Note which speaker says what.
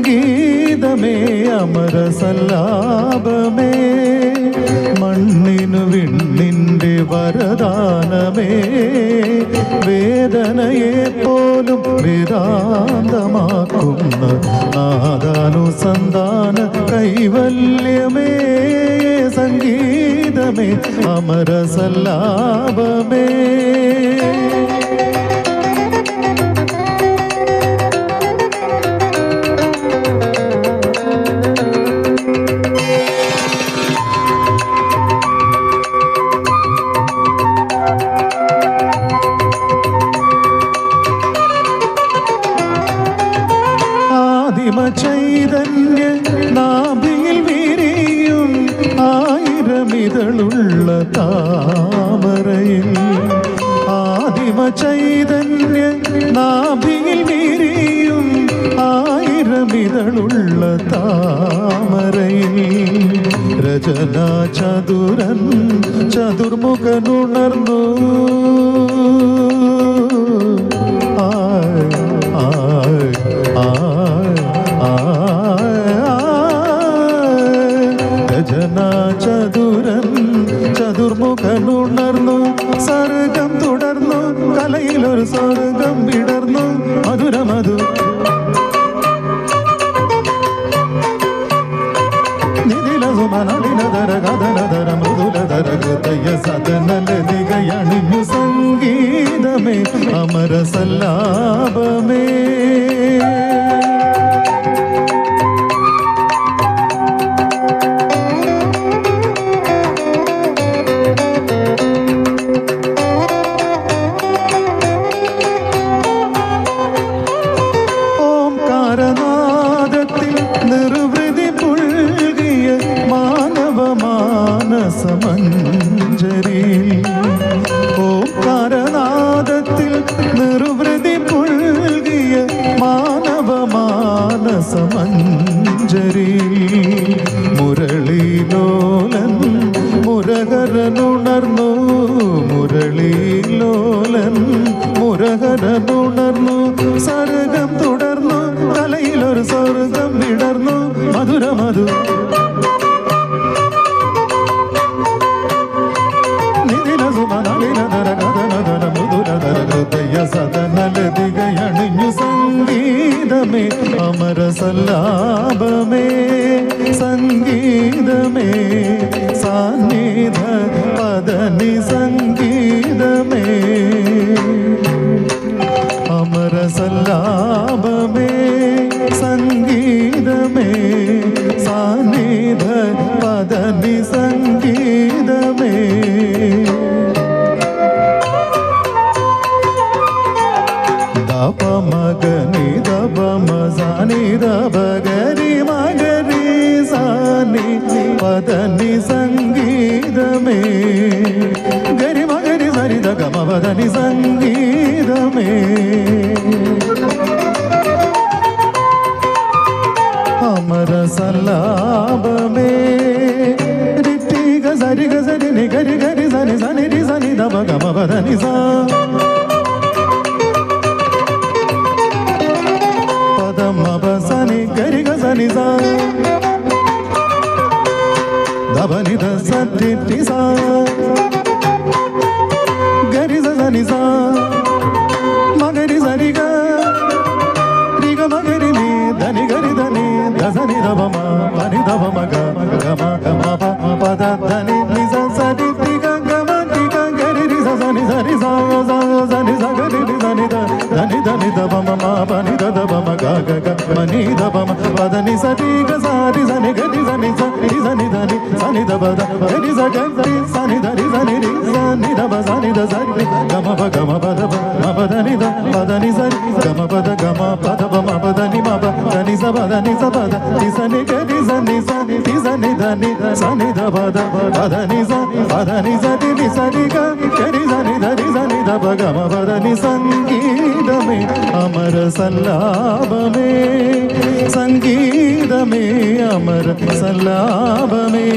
Speaker 1: സംഗീതമേ അമര സല്ലാപമേ മണ്ണിനു വിണ്ണിൻ്റെ വരദാനമേ വേദനയെ പോലും വേദാന്തമാക്കുന്ന നാദാനുസന്ധാന കൈവല്യമേ സംഗീതമേ അമര സല്ലാപമേ ചൈതന്യ നാഭിയിൽ വിരിയും ആയിരമിതളുള്ള താമരയിൽ ആദിമ ചൈതന്യ നാഭിയിൽ വിരിയും ആയിരമിതളുള്ള താമരയിൽ രചനാ ചതുരൻ ചതുർമുഖനുണർന്നു ചതുരൻ ചതുർമുഖനുണർന്നു സർഗം തുടർന്നു കലയിലൊരു സ്വർഗം വിടർന്നു മധുരമധു നിധിലസുമനളിനധര കഥനധര മൃദുലധര ഹൃദയ സദനലതികയണിഞ്ഞു സംഗീതമേ അമര സല്ലാപമേ മാനസമഞ്ജരി ഓംകാരനാദത്തിൽ നിർവൃതി പുൽകിയ മാനവ മാനസമഞ്ജരി മുരളീലോലൻ മുരഹരനുണർന്നു മുരളീലോലൻ മുരഹരനുണർന്നു സർഗം തുടർന്നു തലയിലൊരു സ്വർഗം വിടർന്നു മധുരമധു സദനലതികയണിഞ്ഞു സംഗീതമേ അമര സല്ലാപമേ സംഗീതമേ സാന്നിധ പദനി സംഗീതമേ അമര സല്ലാപമേ സംഗീതമേ സാന്നിധ പദനി സംഗീതമേ മഗനി ദബ മസാനി ദബ ഗരി മഗരി സാനി പദനി സംഗീതമേ ഗരി മഗരി സരി ദഗമ പദനി സംഗീതമേ അമര സല്ലാപമേ രിത്തി ഗസരി ഗസരി നി ഗരി ഗരി സനി സനി രി സനി ദബ ഗമ പദനി സാ മബസനി ഗരി ഗസനി സ ദബനി ധ സതി തി സ ഗരി സനി സ മഗരി സരി ഗ രി ഗ മഗരി നി ധനി ഗരി ധനി ധസനി ദബ മ പനി ദബ മഗ ഗമ ഗമ പ പദ ധനി നി സ സതി തി ഗ ഗമ തി ഗ ഗരി രി സ സനി സരി സ സ സനി സ ഗരി രി സനി ധ ധനി ധനി ദബ മ മ പനി ദ ദബ മ ഗ ഗ ഗ മനി ദബ മ പദനി സതി ഗ സാരി സനി ഗരി സനി സ രി സനി ധനി സനി ദബ ധ ഗരി സ ഗരി സനി ധരി സനി രി സനി ദബ സനി ദ സരി ഗമ പ ഗമ പദ പ മ പദനി ദ പദനി സരി ഗമ പദ ഗമ പദ പ മ പദനി മ പ ധനി സ പദനി സ പദ തി സനി ഗരി സനി സനി തി സനി ധനി സനി ദബ ധ പദനി സ പദനി സതി നി സരി ഗ ഗരി സനി ധരി സനി ദബ ഗമ പദനി സംഗീതമേ അമര സല്ലാപമേ സംഗീതമേ അമര സല്ലാപമേ